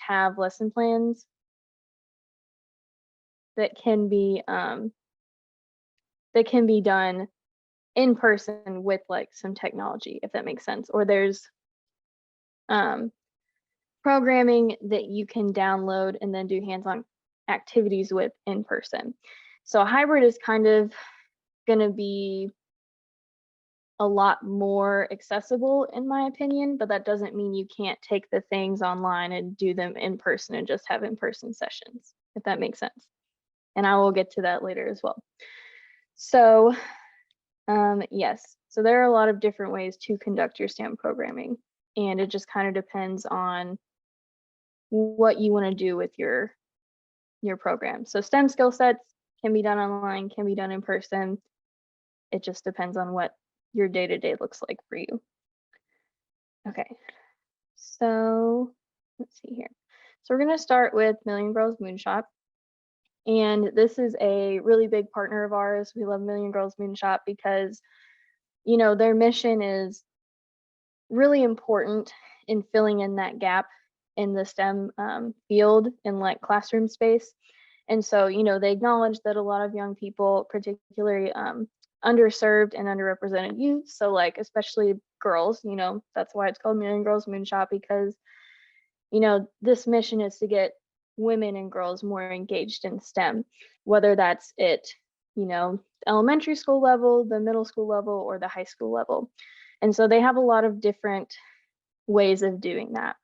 have lesson plans that can be done in person with like some technology, if that makes sense. Or there's um, programming that you can download and then do hands-on activities with in person. So a hybrid is kind of going to be a lot more accessible in my opinion, but that doesn't mean you can't take the things online and do them in person and just have in-person sessions, if that makes sense. And I will get to that later as well. So yes, so there are a lot of different ways to conduct your STEM programming, and it just kind of depends on what you want to do with your program. So STEM skill sets can be done online, can be done in person. It just depends on what your day-to-day looks like for you. Okay, so let's see here. So we're going to start with Million Girls Moonshot. And this is a really big partner of ours. We love Million Girls Moonshot because, you know, their mission is really important in filling in that gap in the STEM field in like classroom space. And so, you know, they acknowledge that a lot of young people, particularly underserved and underrepresented youth, so like especially girls, you know, that's why it's called Million Girls Moonshot, because, you know, this mission is to get women and girls more engaged in STEM, whether that's at, you know, elementary school level, the middle school level, or the high school level. And so they have a lot of different ways of doing that.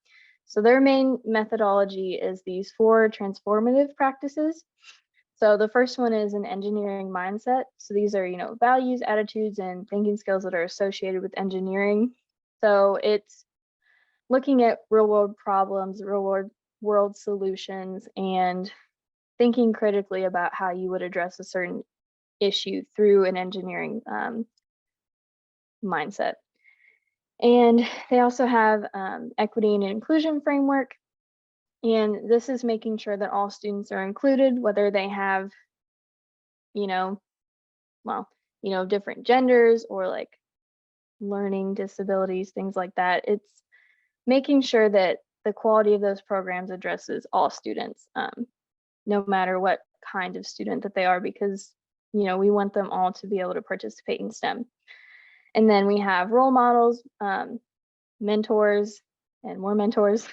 So their main methodology is these 4 transformative practices. So the first one is an engineering mindset. So these are, you know, values, attitudes, and thinking skills that are associated with engineering. So it's looking at real world problems, real world solutions, and thinking critically about how you would address a certain issue through an engineering mindset. And they also have equity and inclusion framework. And this is making sure that all students are included, whether they have, you know, well, you know, different genders or like learning disabilities, things like that. It's making sure that the quality of those programs addresses all students, no matter what kind of student that they are, because, you know, we want them all to be able to participate in STEM. And then we have role models, mentors, and more mentors.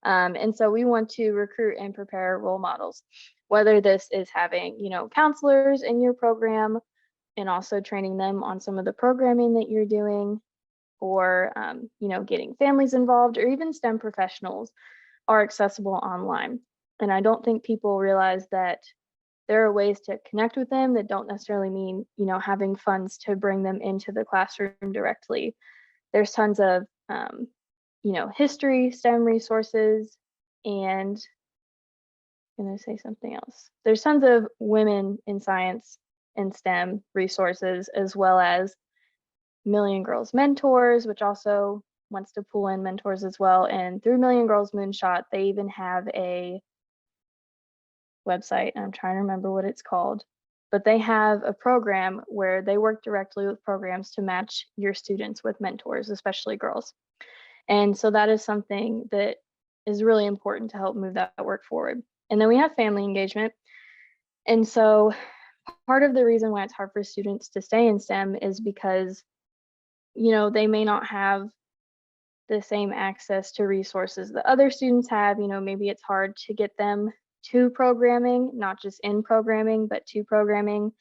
And so we want to recruit and prepare role models, whether this is having, you know, counselors in your program and also training them on some of the programming that you're doing, or, you know, getting families involved, or even STEM professionals are accessible online. And I don't think people realize that there are ways to connect with them that don't necessarily mean, you know, having funds to bring them into the classroom directly. There's tons of, you know, history, STEM resources, and I'm going to say something else. There's tons of women in science and STEM resources, as well as Million Girls Mentors, which also wants to pull in mentors as well. And through Million Girls Moonshot, they even have a website. I'm trying to remember what it's called, but they have a program where they work directly with programs to match your students with mentors, especially girls. And so that is something that is really important to help move that work forward. And then we have family engagement. And so part of the reason why it's hard for students to stay in STEM is because, you know, they may not have the same access to resources that other students have. You know, maybe it's hard to get them to programming, not just in programming, but to programming.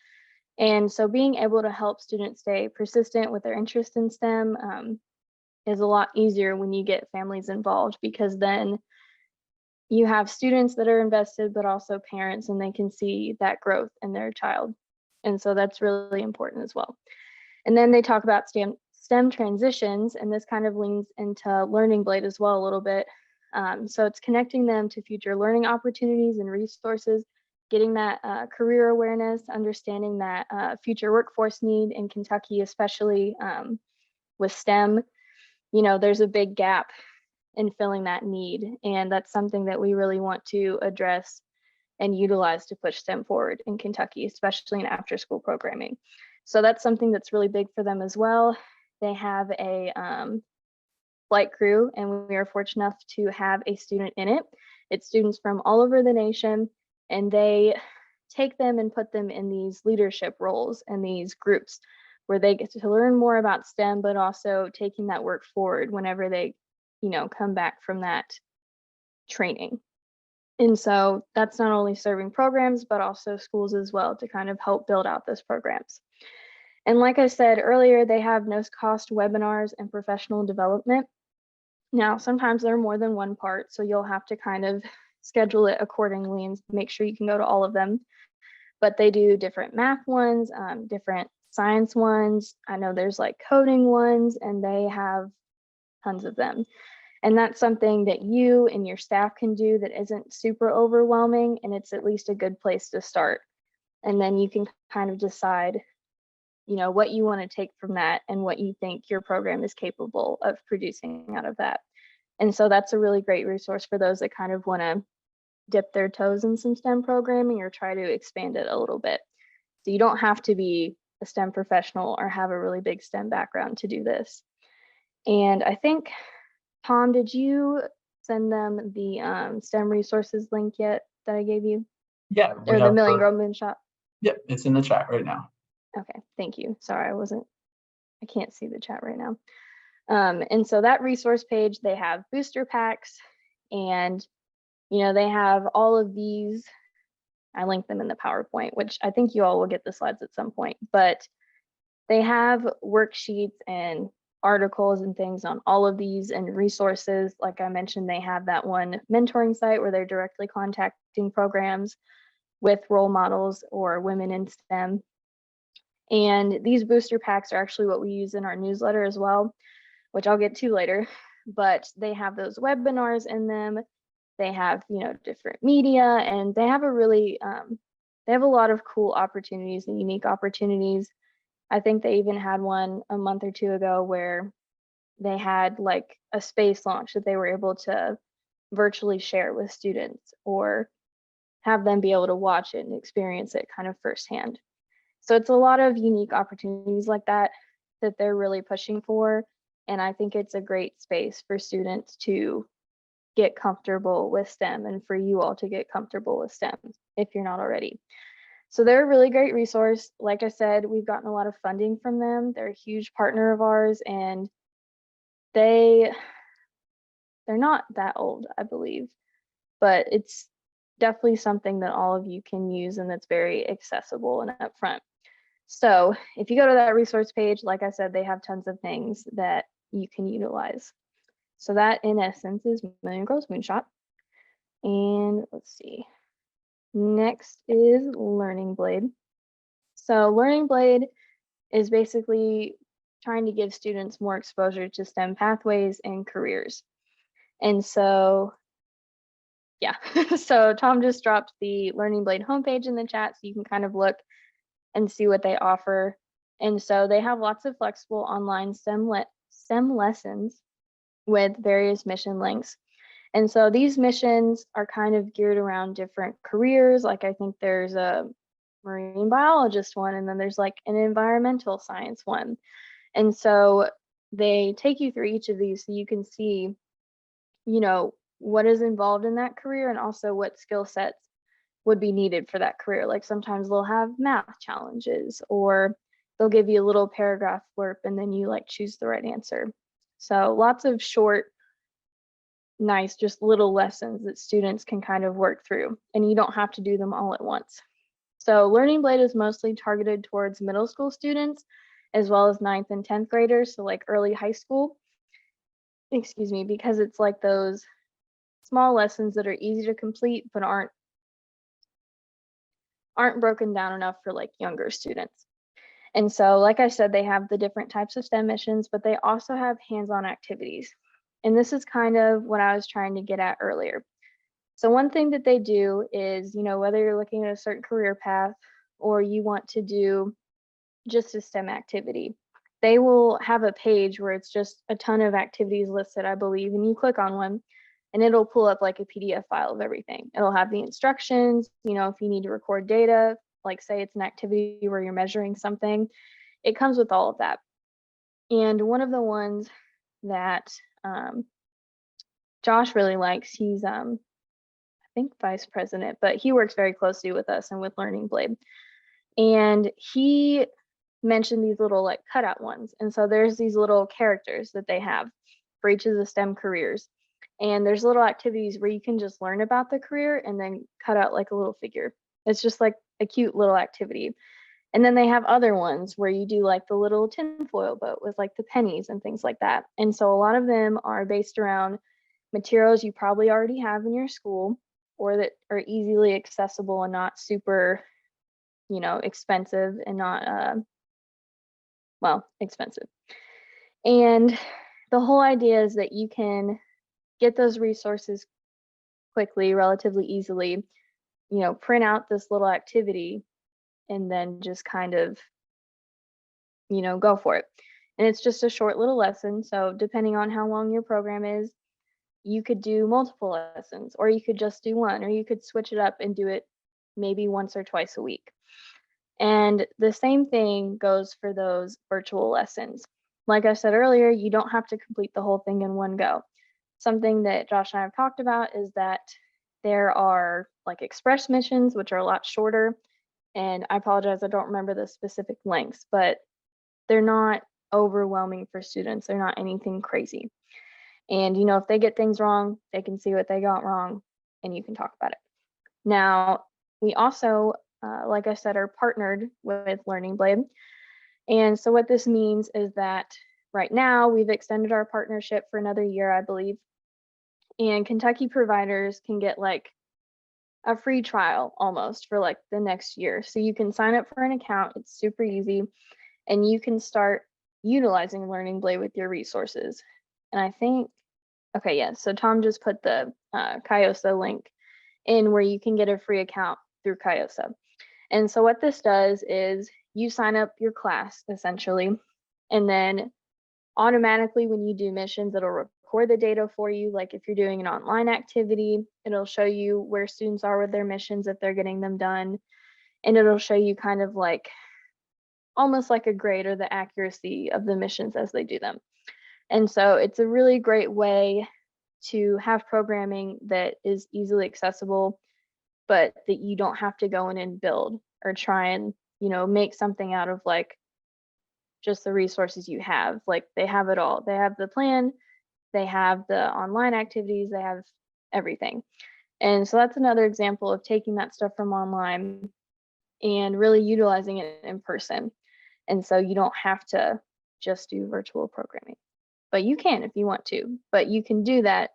And so being able to help students stay persistent with their interest in STEM is a lot easier when you get families involved, because then you have students that are invested, but also parents, and they can see that growth in their child. And so that's really important as well. And then they talk about STEM transitions, and this kind of leans into Learning Blade as well a little bit. So it's connecting them to future learning opportunities and resources, getting that career awareness, understanding that future workforce need in Kentucky, especially with STEM. You know, there's a big gap in filling that need, and that's something that we really want to address and utilize to push STEM forward in Kentucky, especially in after school programming. So that's something that's really big for them as well. They have a flight crew, and we are fortunate enough to have a student in it. It's students from all over the nation, and they take them and put them in these leadership roles and these groups where they get to learn more about STEM, but also taking that work forward whenever they, come back from that training. And so that's not only serving programs, but also schools as well to kind of help build out those programs. And like I said earlier, they have no cost webinars and professional development. Now, sometimes there are more than one part, so you'll have to kind of schedule it accordingly and make sure you can go to all of them. But they do different math ones, different science ones. I know there's like coding ones, and they have tons of them. And that's something that you and your staff can do that isn't super overwhelming, and it's at least a good place to start. And then you can kind of decide, what you want to take from that and what you think your program is capable of producing out of that. And so that's a really great resource for those that kind of want to dip their toes in some STEM programming or try to expand it a little bit. So you don't have to be a STEM professional or have a really big STEM background to do this. And I think, Tom, did you send them the STEM resources link yet that I gave you? Yeah. Or the Million Girls Moonshot? Yep, it's in the chat right now. Okay, thank you. Sorry, I can't see the chat right now. And so that resource page, they have booster packs, and they have all of these. I linked them in the PowerPoint, which I think you all will get the slides at some point, but they have worksheets and articles and things on all of these and resources. Like I mentioned, they have that one mentoring site where they're directly contacting programs with role models or women in STEM. And these booster packs are actually what we use in our newsletter as well, which I'll get to later. But they have those webinars in them. They have, different media, and they have they have a lot of cool opportunities and unique opportunities. I think they even had one a month or two ago where they had like a space launch that they were able to virtually share with students or have them be able to watch it and experience it kind of firsthand. So it's a lot of unique opportunities like that they're really pushing for. And I think it's a great space for students to get comfortable with STEM and for you all to get comfortable with STEM if you're not already. So they're a really great resource. Like I said, we've gotten a lot of funding from them. They're a huge partner of ours, and they're not that old, I believe, but it's definitely something that all of you can use and that's very accessible and upfront. So if you go to that resource page, like I said, they have tons of things that you can utilize. So that in essence is Million Girls Moonshot. And let's see. Next is Learning Blade. So Learning Blade is basically trying to give students more exposure to STEM pathways and careers. And so, yeah, so Tom just dropped the Learning Blade homepage in the chat so you can kind of look and see what they offer. And so they have lots of flexible online STEM lessons with various mission links. And so these missions are kind of geared around different careers. Like I think there's a marine biologist one, and then there's like an environmental science one. And so they take you through each of these so you can see, what is involved in that career and also what skill sets would be needed for that career. Like sometimes they'll have math challenges, or they'll give you a little paragraph blurb and then you like choose the right answer. So lots of short, nice, just little lessons that students can kind of work through, and you don't have to do them all at once. So Learning Blade is mostly targeted towards middle school students as well as 9th and 10th graders, so like early high school, because it's like those small lessons that are easy to complete but aren't broken down enough for like younger students. And so, like I said, they have the different types of STEM missions, but they also have hands-on activities. And this is kind of what I was trying to get at earlier. So one thing that they do is, whether you're looking at a certain career path or you want to do just a STEM activity, they will have a page where it's just a ton of activities listed, I believe, and you click on one and it'll pull up like a PDF file of everything. It'll have the instructions, if you need to record data, like say it's an activity where you're measuring something, it comes with all of that. And one of the ones that Josh really likes. He's I think vice president, but he works very closely with us and with Learning Blade. And he mentioned these little like cutout ones. And so there's these little characters that they have for each of the STEM careers. And there's little activities where you can just learn about the career and then cut out like a little figure. It's just like a cute little activity. And then they have other ones where you do like the little tinfoil boat with like the pennies and things like that. And so a lot of them are based around materials you probably already have in your school or that are easily accessible and not super, expensive and not, expensive. And the whole idea is that you can get those resources quickly, relatively easily, print out this little activity and then just kind of, go for it. And it's just a short little lesson. So depending on how long your program is, you could do multiple lessons, or you could just do one, or you could switch it up and do it maybe once or twice a week. And the same thing goes for those virtual lessons. Like I said earlier, you don't have to complete the whole thing in one go. Something that Josh and I have talked about is that there are like express missions, which are a lot shorter. And I apologize, I don't remember the specific lengths, but they're not overwhelming for students. They're not anything crazy. And, if they get things wrong, they can see what they got wrong and you can talk about it. Now, we also, like I said, are partnered with Learning Blade. And so what this means is that right now we've extended our partnership for another year, I believe. And Kentucky providers can get like a free trial almost for like the next year. So you can sign up for an account. It's super easy. And you can start utilizing Learning Blade with your resources. And I think, okay, yeah, so Tom just put the Kyosa link in where you can get a free account through Kyosa. And so what this does is you sign up your class essentially, and then automatically when you do missions, it'll record the data for you. Like if you're doing an online activity, it'll show you where students are with their missions if they're getting them done. And it'll show you kind of like almost like a grade or the accuracy of the missions as they do them. And so it's a really great way to have programming that is easily accessible, but that you don't have to go in and build or try and, make something out of like just the resources you have. Like they have it all. They have the plan, they have the online activities, they have everything. And so that's another example of taking that stuff from online and really utilizing it in person. And so you don't have to just do virtual programming, but you can if you want to, but you can do that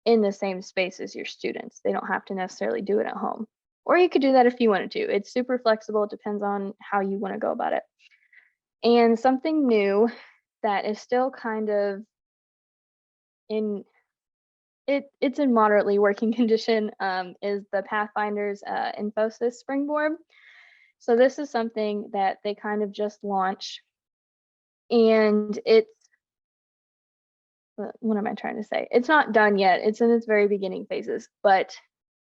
in the same space as your students. They don't have to necessarily do it at home, or you could do that if you wanted to. It's super flexible. It depends on how you want to go about it. And something new that is still kind of it's in moderately working condition is the Pathfinder's Infosys Springboard. So this is something that they kind of just launched, and it's what am I trying to say? It's not done yet. It's in its very beginning phases, but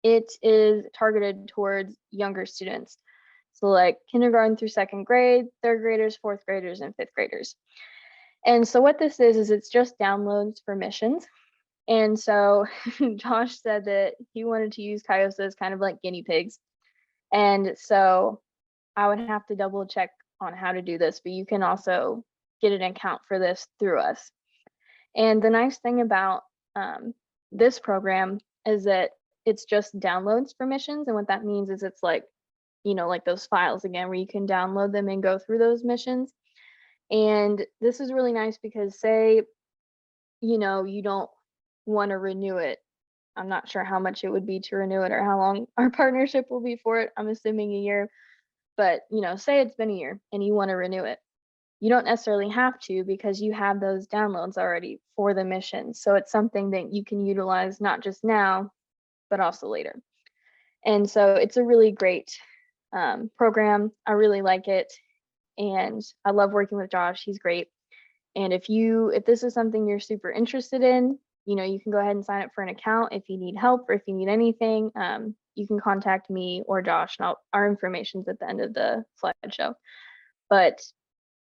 it is targeted towards younger students. So like kindergarten through second grade, third graders, fourth graders, and fifth graders. And so what this is it's just downloads for missions. And so Josh said that he wanted to use Kyosa as kind of like guinea pigs. And so I would have to double check on how to do this, but you can also get an account for this through us. And the nice thing about this program is that it's just downloads for missions. And what that means is it's like, like those files again, where you can download them and go through those missions. And this is really nice because say, you don't want to renew it. I'm not sure how much it would be to renew it or how long our partnership will be for it. I'm assuming a year, but say it's been a year and you want to renew it. You don't necessarily have to because you have those downloads already for the mission. So it's something that you can utilize not just now, but also later. And so it's a really great program. I really like it. And I love working with Josh. He's great. And if this is something you're super interested in, you can go ahead and sign up for an account. If you need help or if you need anything, you can contact me or Josh, and our information's at the end of the slideshow. But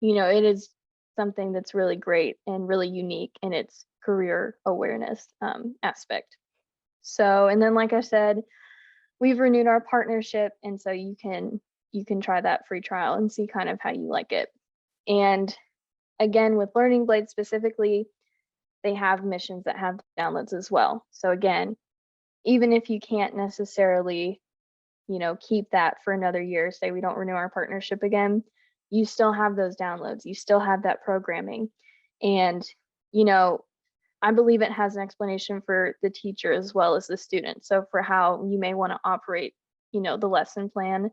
it is something that's really great and really unique in its career awareness aspect. So, and then like I said, we've renewed our partnership, and so you can try that free trial and see kind of how you like it. And again, with Learning Blade specifically, they have missions that have downloads as well. So again, even if you can't necessarily, keep that for another year, say we don't renew our partnership again, you still have those downloads, you still have that programming. And, you know, I believe it has an explanation for the teacher as well as the student. So for how you may want to operate, the lesson plan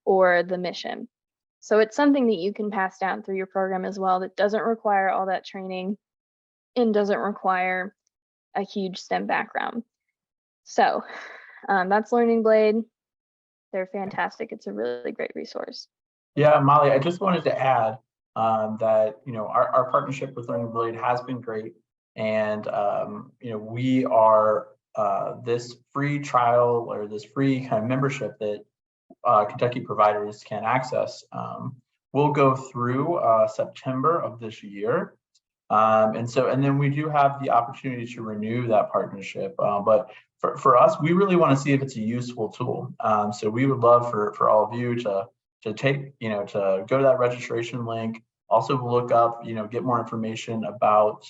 or the mission. So it's something that you can pass down through your program as well that doesn't require all that training and doesn't require a huge STEM background. So that's Learning Blade. They're fantastic. It's a really great resource. Yeah, Molly, I just wanted to add that our partnership with Learning Blade has been great, and we are this free trial or this free kind of membership that Kentucky providers can access. Will go through September of this year. And then we do have the opportunity to renew that partnership. But for us, we really want to see if it's a useful tool. So we would love for all of you to take, to go to that registration link, also look up, get more information about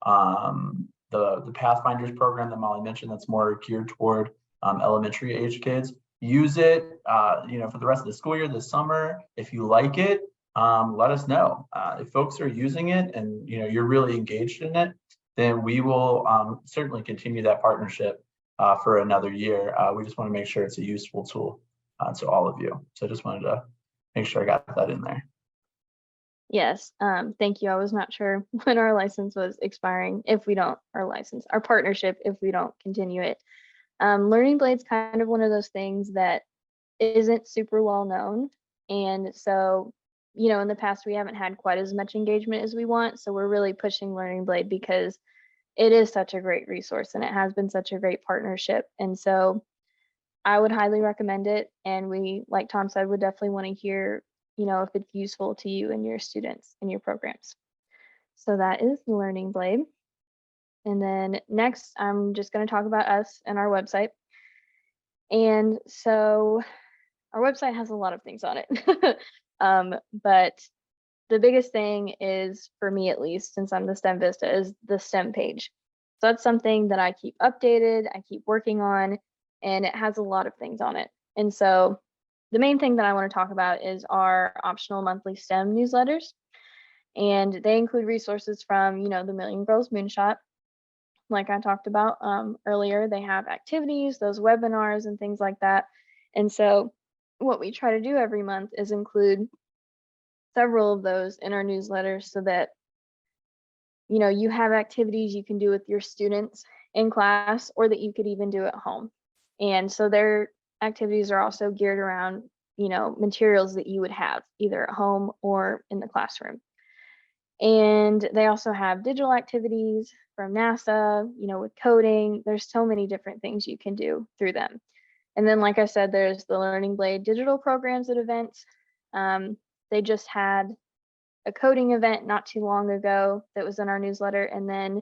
the Pathfinders program that Molly mentioned that's more geared toward elementary age kids. Use it, for the rest of the school year this summer. If you like it, let us know. If folks are using it and you're really engaged in it, then we will certainly continue that partnership for another year. We just want to make sure it's a useful tool to all of you. So I just wanted to make sure I got that in there. Yes, thank you. I was not sure when our license was expiring, our partnership, if we don't continue it. Learning Blade's kind of one of those things that isn't super well known. And so, in the past, we haven't had quite as much engagement as we want. So we're really pushing Learning Blade because it is such a great resource and it has been such a great partnership. And so I would highly recommend it. And we, like Tom said, would definitely want to hear, if it's useful to you and your students in your programs. So that is Learning Blade. And then next, I'm just going to talk about us and our website. And so our website has a lot of things on it. But the biggest thing is, for me at least, since I'm the STEM VISTA, is the STEM page. So that's something that I keep updated, I keep working on, and it has a lot of things on it. And so the main thing that I want to talk about is our optional monthly STEM newsletters. And they include resources from, the Million Girls Moonshot, like I talked about earlier. They have activities, those webinars and things like that. And so what we try to do every month is include several of those in our newsletters so that you have activities you can do with your students in class or that you could even do at home. And so their activities are also geared around materials that you would have either at home or in the classroom. And they also have digital activities from NASA, with coding. There's so many different things you can do through them. And then, like I said, there's the Learning Blade digital programs and events. They just had a coding event not too long ago that was in our newsletter. And then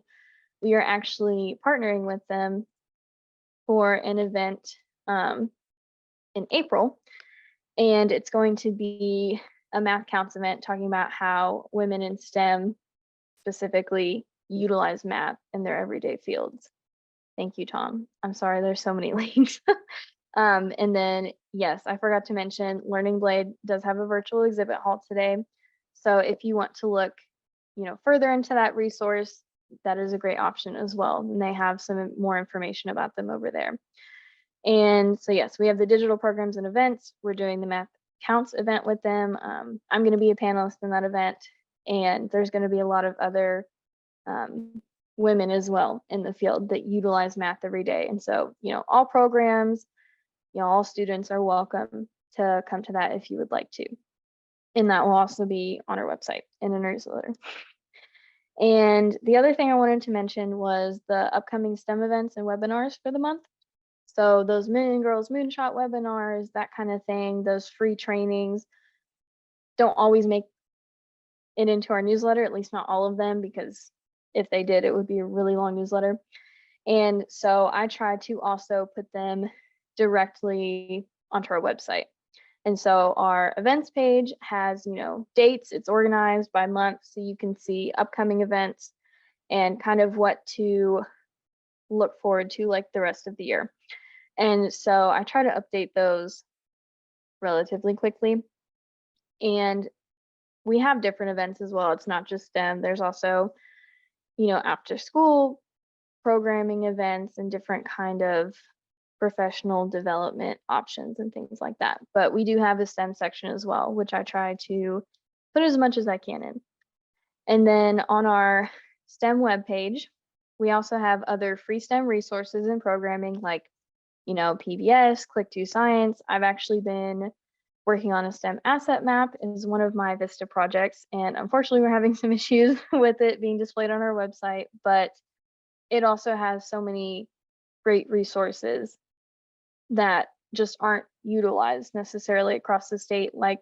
we are actually partnering with them for an event in April. And it's going to be a math counts event talking about how women in STEM specifically utilize math in their everyday fields. Thank you, Tom. I'm sorry, there's so many links. And then, yes, I forgot to mention Learning Blade does have a virtual exhibit hall today. So if you want to look, further into that resource, that is a great option as well. And they have some more information about them over there. And so, yes, we have the digital programs and events. We're doing the Math Counts event with them. I'm going to be a panelist in that event. And there's going to be a lot of other women as well in the field that utilize math every day. And so, all programs, all students are welcome to come to that if you would like to. And that will also be on our website in a newsletter. And the other thing I wanted to mention was the upcoming STEM events and webinars for the month. So those Million Girls Moonshot webinars, that kind of thing, those free trainings don't always make it into our newsletter, at least not all of them, because if they did, it would be a really long newsletter. And so I try to also put them directly onto our website. And so our events page has, dates, it's organized by month, so you can see upcoming events and kind of what to look forward to like the rest of the year. And so I try to update those relatively quickly. And we have different events as well. It's not just STEM. There's also, after school programming events and different kind of professional development options and things like that. But we do have a STEM section as well, which I try to put as much as I can in. And then on our STEM webpage, we also have other free STEM resources and programming like, PBS, Click to Science. I've actually been working on a STEM asset map is one of my VISTA projects. And unfortunately, we're having some issues with it being displayed on our website, but it also has so many great resources that just aren't utilized necessarily across the state, like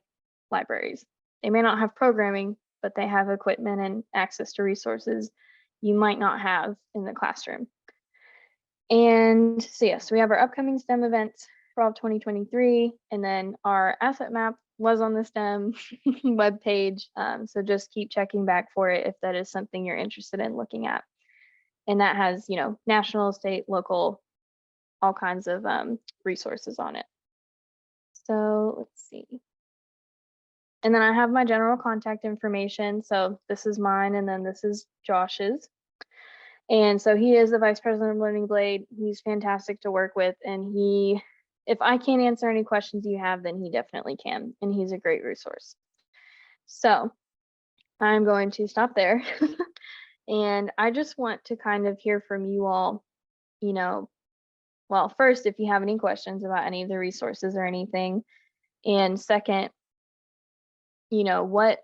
libraries. They may not have programming, but they have equipment and access to resources you might not have in the classroom. And so yes, we have our upcoming STEM events for all of 2023, and then our asset map was on the STEM webpage. So just keep checking back for it if that is something you're interested in looking at. And that has, national, state, local, all kinds of resources on it. So let's see. And then I have my general contact information. So this is mine, and then this is Josh's. And so he is the vice president of Learning Blade. He's fantastic to work with, and if I can't answer any questions you have, then he definitely can, and he's a great resource. So I'm going to stop there. And I just want to kind of hear from you all, well, first, if you have any questions about any of the resources or anything, and second, what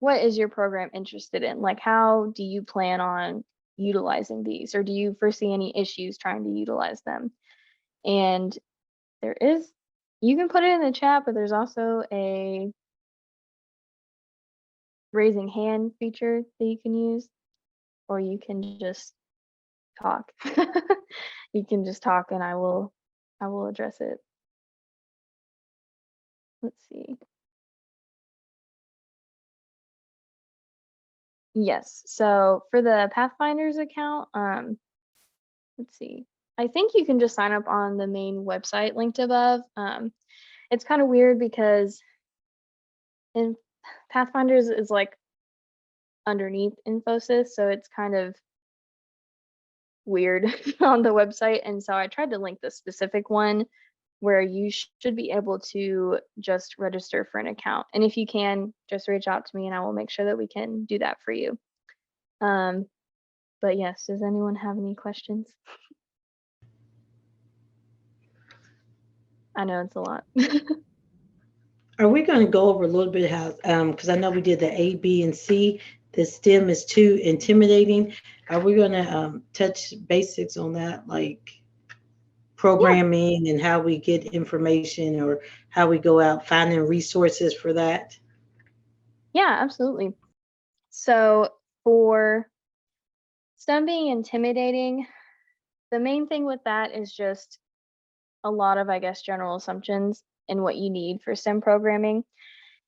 is your program interested in? Like, how do you plan on utilizing these, or do you foresee any issues trying to utilize them? And you can put it in the chat, but there's also a raising hand feature that you can use, or you can just talk. You can just talk and I will address it. Let's see. Yes, so for the Pathfinders account, let's see. I think you can just sign up on the main website linked above. It's kind of weird because in Pathfinders is like underneath Infosys, so it's kind of weird on the website. And so I tried to link the specific one where you should be able to just register for an account. And if you can, just reach out to me and I will make sure that we can do that for you. But yes, does anyone have any questions? I know it's a lot. Are we going to go over a little bit how, because I know we did the A, B, and C, the STEM is too intimidating. Are we going to touch basics on that, like programming and how we get information or how we go out finding resources for that? Yeah, absolutely. So for STEM being intimidating, the main thing with that is just a lot of, I guess, general assumptions and what you need for STEM programming.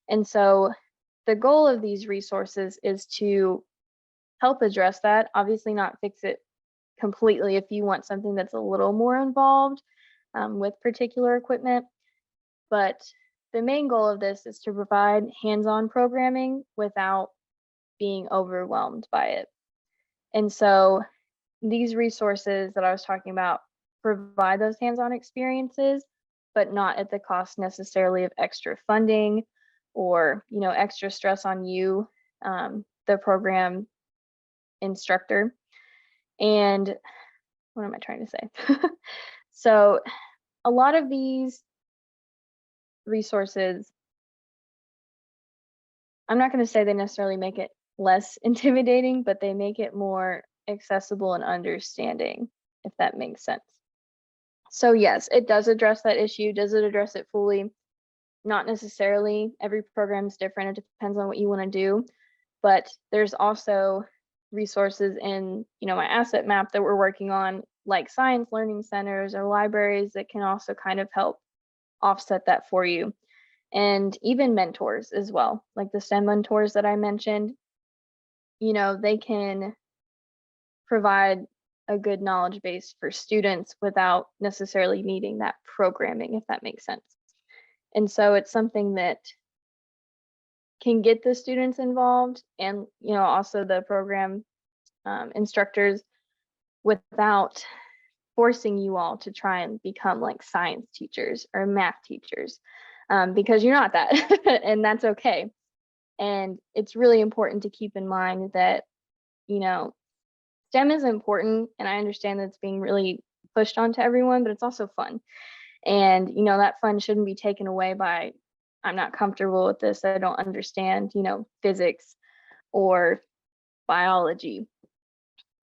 And so the goal of these resources is to help address that. Obviously not fix it completely if you want something that's a little more involved with particular equipment. But the main goal of this is to provide hands-on programming without being overwhelmed by it. And so these resources that I was talking about provide those hands-on experiences, but not at the cost necessarily of extra funding or, extra stress on you, the program instructor. And what am I trying to say? So a lot of these resources, I'm not going to say they necessarily make it less intimidating, but they make it more accessible and understanding, if that makes sense. So yes, it does address that issue. Does it address it fully? not necessarily. Every program is different. It depends on what you want to do. But there's also resources in, my asset map that we're working on, like science learning centers or libraries that can also kind of help offset that for you. And even mentors as well, like the STEM mentors that I mentioned, they can provide a good knowledge base for students without necessarily needing that programming, if that makes sense. And so it's something that can get the students involved and, also the program instructors without forcing you all to try and become like science teachers or math teachers, because you're not that, and that's okay. And it's really important to keep in mind that, STEM is important, and I understand that it's being really pushed onto everyone, but it's also fun. And, that fun shouldn't be taken away by, I'm not comfortable with this, I don't understand, physics or biology.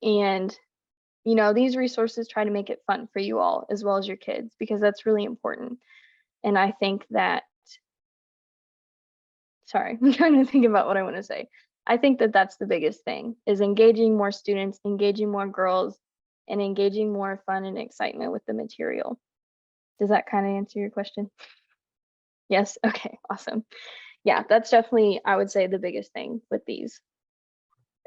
And, these resources try to make it fun for you all as well as your kids, because that's really important. And I think that, sorry, I'm trying to think about what I want to say. I think that that's the biggest thing, is engaging more students, engaging more girls, and engaging more fun and excitement with the material. Does that kind of answer your question? Yes. Okay, awesome. Yeah, that's definitely, I would say, the biggest thing with these.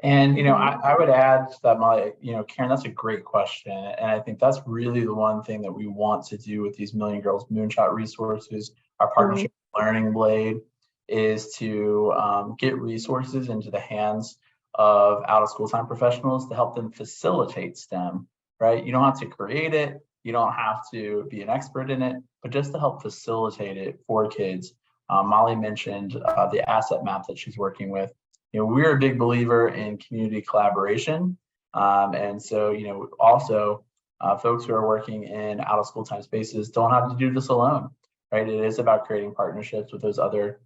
And, I would add to that, Molly, Karen, that's a great question. And I think that's really the one thing that we want to do with these Million Girls Moonshot resources. Our partnership with Learning Blade is to get resources into the hands of out of school time professionals to help them facilitate STEM, right? You don't have to create it. You don't have to be an expert in it, but just to help facilitate it for kids. Molly mentioned the asset map that she's working with. We're a big believer in community collaboration. And so, also folks who are working in out of school time spaces don't have to do this alone, right? It is about creating partnerships with those other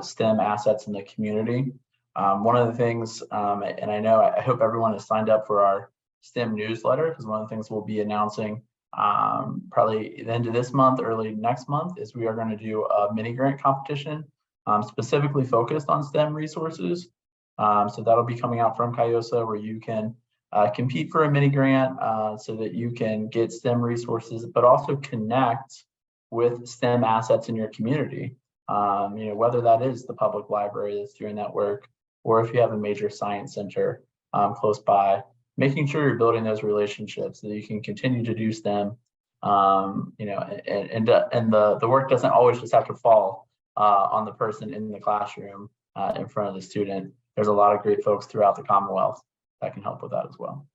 STEM assets in the community. One of the things, and I hope everyone has signed up for our STEM newsletter, because one of the things we'll be announcing probably the end of this month, early next month, is we are going to do a mini grant competition specifically focused on STEM resources. So that'll be coming out from CAIOSA, where you can compete for a mini grant so that you can get STEM resources, but also connect with STEM assets in your community. Whether that is the public library that's doing that work, or if you have a major science center close by, making sure you're building those relationships so that you can continue to do STEM. And the work doesn't always just have to fall on the person in the classroom in front of the student. There's a lot of great folks throughout the Commonwealth that can help with that as well.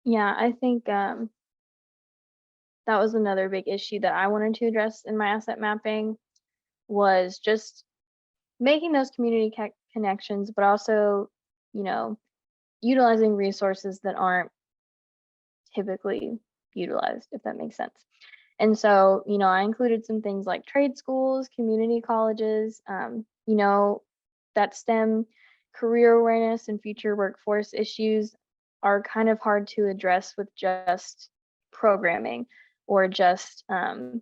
Yeah, I think that was another big issue that I wanted to address in my asset mapping, was just making those community connections, but also, utilizing resources that aren't typically utilized, if that makes sense. And so, I included some things like trade schools, community colleges, that STEM career awareness and future workforce issues are kind of hard to address with just programming or just, what am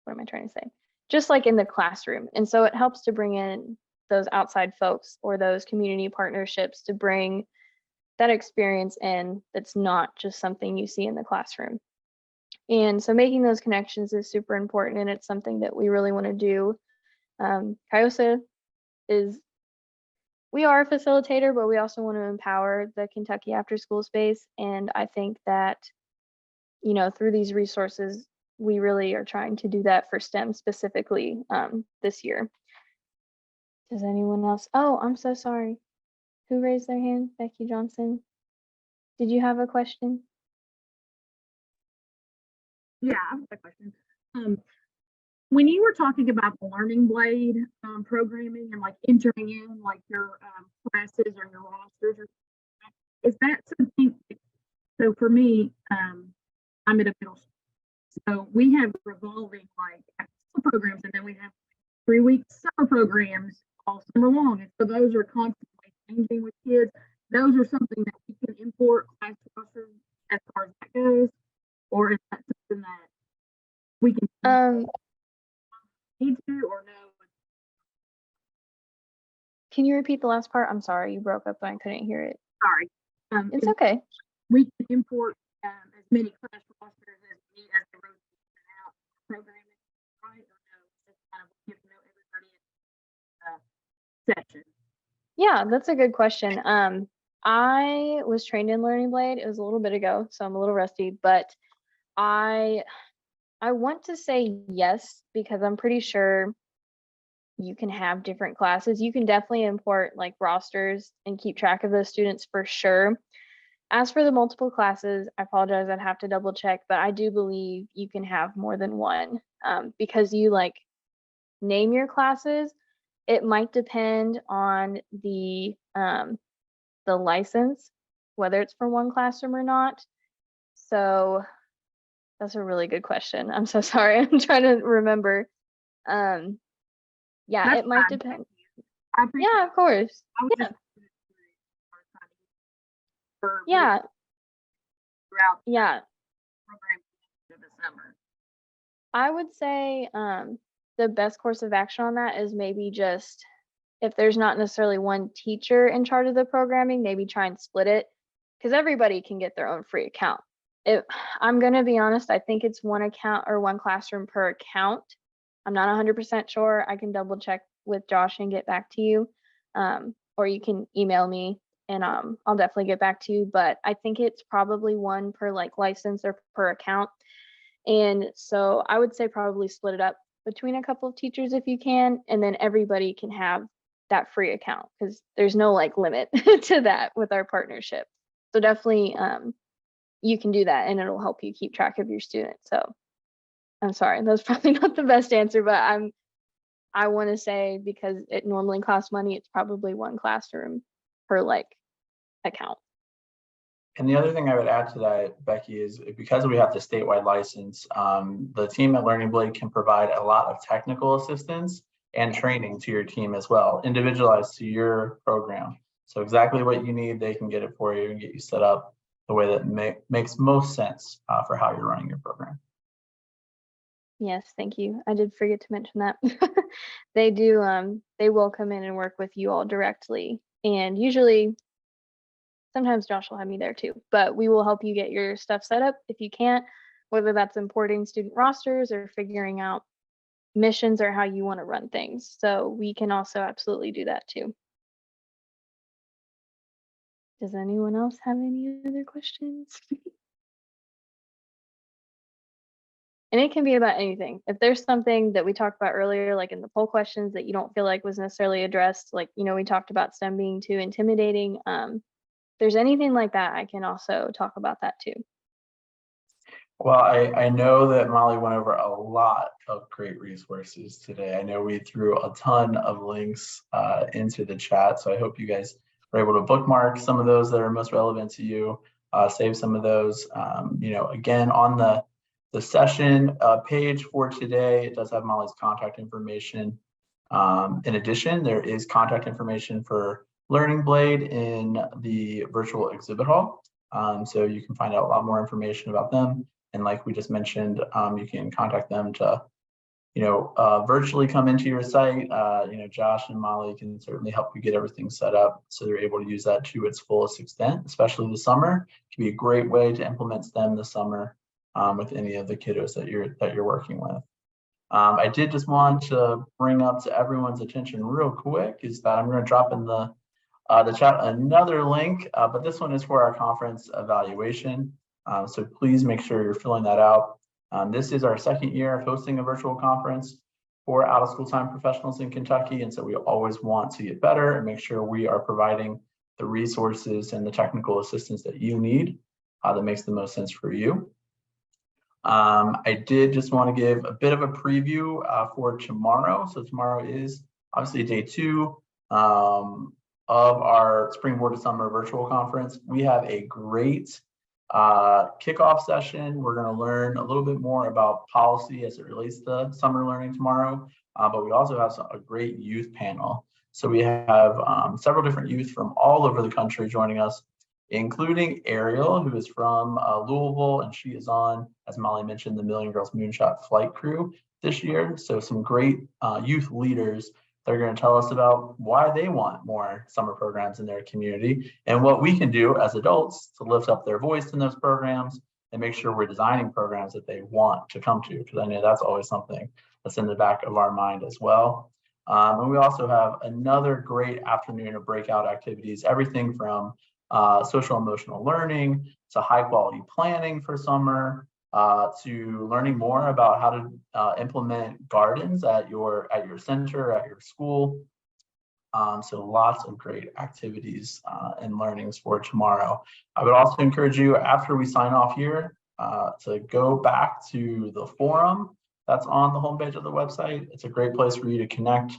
I trying to say? Just like in the classroom. And so it helps to bring in those outside folks or those community partnerships to bring that experience in that's not just something you see in the classroom. And so making those connections is super important, and it's something that we really want to do. CAIOSA we are a facilitator, but we also want to empower the Kentucky after school space. And I think that, through these resources, we really are trying to do that for STEM specifically this year. Does anyone else? Oh, I'm so sorry. Who raised their hand? Becky Johnson. Did you have a question? Yeah, I have a question. When you were talking about the Learning Blade programming and like entering in like your classes or your rosters, is that something? So for me, I'm at a middle school, so we have revolving like after-school programs, and then we have 3-week summer programs all summer long, and so those are constantly changing with kids. Those are something that we can import class rosters as far as that goes, or is that something that we can? need to or no? Can you repeat the last part? I'm sorry, you broke up and I couldn't hear it. Sorry. It's Is okay. we can import as many class rosters as we need as the road out programming, right? Or no, just kind of get to know everybody in the section. Yeah, that's a good question. I was trained in Learning Blade. It was a little bit ago, so I'm a little rusty, but I want to say yes because I'm pretty sure you can have different classes. You can definitely import like rosters and keep track of those students for sure. As for the multiple classes, I apologize, I'd have to double check, but I do believe you can have more than one because you like name your classes. It might depend on the license, whether it's for one classroom or not. So that's a really good question. I'm so sorry. I'm trying to remember. Yeah, That's it might fine. depend. I appreciate Yeah, of course. I was Yeah. just for Yeah, throughout yeah. the program of the summer. I would say the best course of action on that is maybe just if there's not necessarily one teacher in charge of the programming, maybe try and split it because everybody can get their own free account. I'm going to be honest, I think it's one account or one classroom per account. I'm not 100% sure. I can double check with Josh and get back to you. Or you can email me and I'll definitely get back to you. But I think it's probably one per like license or per account. And so I would say probably split it up between a couple of teachers if you can, and then everybody can have that free account because there's no like limit to that with our partnership. So definitely you can do that and it'll help you keep track of your students. So I'm sorry, that's probably not the best answer, but I want to say because it normally costs money, it's probably one classroom per like account. And the other thing I would add to that, Becky, is because we have the statewide license, the team at Learning Blade can provide a lot of technical assistance and training to your team as well, individualized to your program. So exactly what you need, they can get it for you and get you set up the way that makes most sense for how you're running your program. Yes, thank you. I did forget to mention that. They do, they will come in and work with you all directly. And usually, sometimes Josh will have me there too, but we will help you get your stuff set up if you can't, whether that's importing student rosters or figuring out missions or how you want to run things. So we can also absolutely do that too. Does anyone else have any other questions? And it can be about anything. If there's something that we talked about earlier, like in the poll questions that you don't feel like was necessarily addressed, like, you know, we talked about STEM being too intimidating. If there's anything like that, I can also talk about that too. Well, I know that Molly went over a lot of great resources today. I know we threw a ton of links into the chat, so I hope you guys were able to bookmark some of those that are most relevant to you, save some of those. You know, again, on the session page for today, it does have Molly's contact information. In addition, there is contact information for Learning Blade in the virtual exhibit hall. So you can find out a lot more information about them. And like we just mentioned, you can contact them to, you know, virtually come into your site. You know, Josh and Molly can certainly help you get everything set up so they're able to use that to its fullest extent, especially the summer. It can be a great way to implement STEM this summer with any of the kiddos that you're working with. I did just want to bring up to everyone's attention real quick is that I'm going to drop in the chat another link, but this one is for our conference evaluation. So please make sure you're filling that out. This is our second year of hosting a virtual conference for out of school time professionals in Kentucky. And so we always want to get better and make sure we are providing the resources and the technical assistance that you need that makes the most sense for you. I did just want to give a bit of a preview for tomorrow. So tomorrow is obviously day 2 of our Springboard to Summer virtual conference. We have a great kickoff session. We're going to learn a little bit more about policy as it relates to summer learning tomorrow, but we also have a great youth panel. So we have several different youth from all over the country joining us including Ariel, who is from Louisville, and she is on, as Molly mentioned, the Million Girls Moonshot flight crew this year. So some great youth leaders that are going to tell us about why they want more summer programs in their community and what we can do as adults to lift up their voice in those programs and make sure we're designing programs that they want to come to, because I know that's always something that's in the back of our mind as well. And we also have another great afternoon of breakout activities, everything from social emotional learning to high quality planning for summer, to learning more about how to implement gardens at your center, at your school. So lots of great activities and learnings for tomorrow. I would also encourage you, after we sign off here, to go back to the forum that's on the homepage of the website. It's a great place for you to connect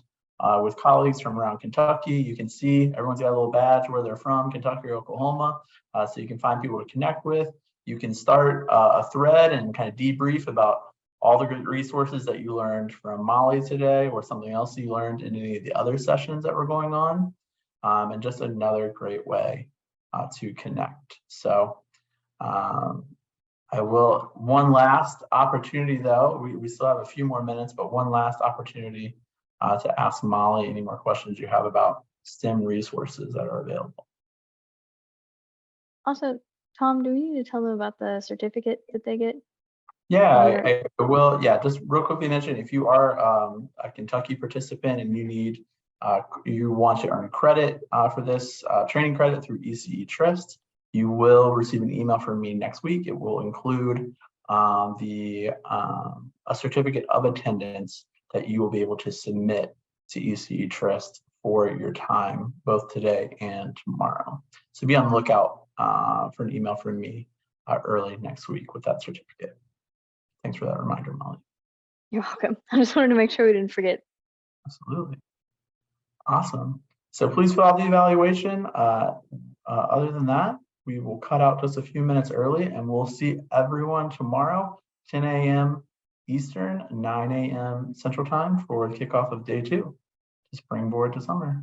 with colleagues from around Kentucky. You can see everyone's got a little badge where they're from, Kentucky or Oklahoma, so you can find people to connect with. You can start a thread and kind of debrief about all the good resources that you learned from Molly today, or something else you learned in any of the other sessions that were going on, and just another great way to connect. So I will, one last opportunity though, we still have a few more minutes, but one last opportunity to ask Molly any more questions you have about STEM resources that are available. Also, Tom, do we need to tell them about the certificate that they get? Yeah, Or- I will. Yeah, just real quickly mention, if you are a Kentucky participant and you need, you want to earn credit for this training credit through ECE Trust, you will receive an email from me next week. It will include a certificate of attendance that you will be able to submit to ECE Trust for your time, both today and tomorrow. So be on the lookout for an email from me early next week with that certificate. Thanks for that reminder, Molly. You're welcome. I just wanted to make sure we didn't forget. Absolutely. Awesome. So please fill out the evaluation. Other than that, we will cut out just a few minutes early, and we'll see everyone tomorrow, 10 a.m. Eastern, 9 a.m. Central Time, for the kickoff of day 2 to springboard to summer.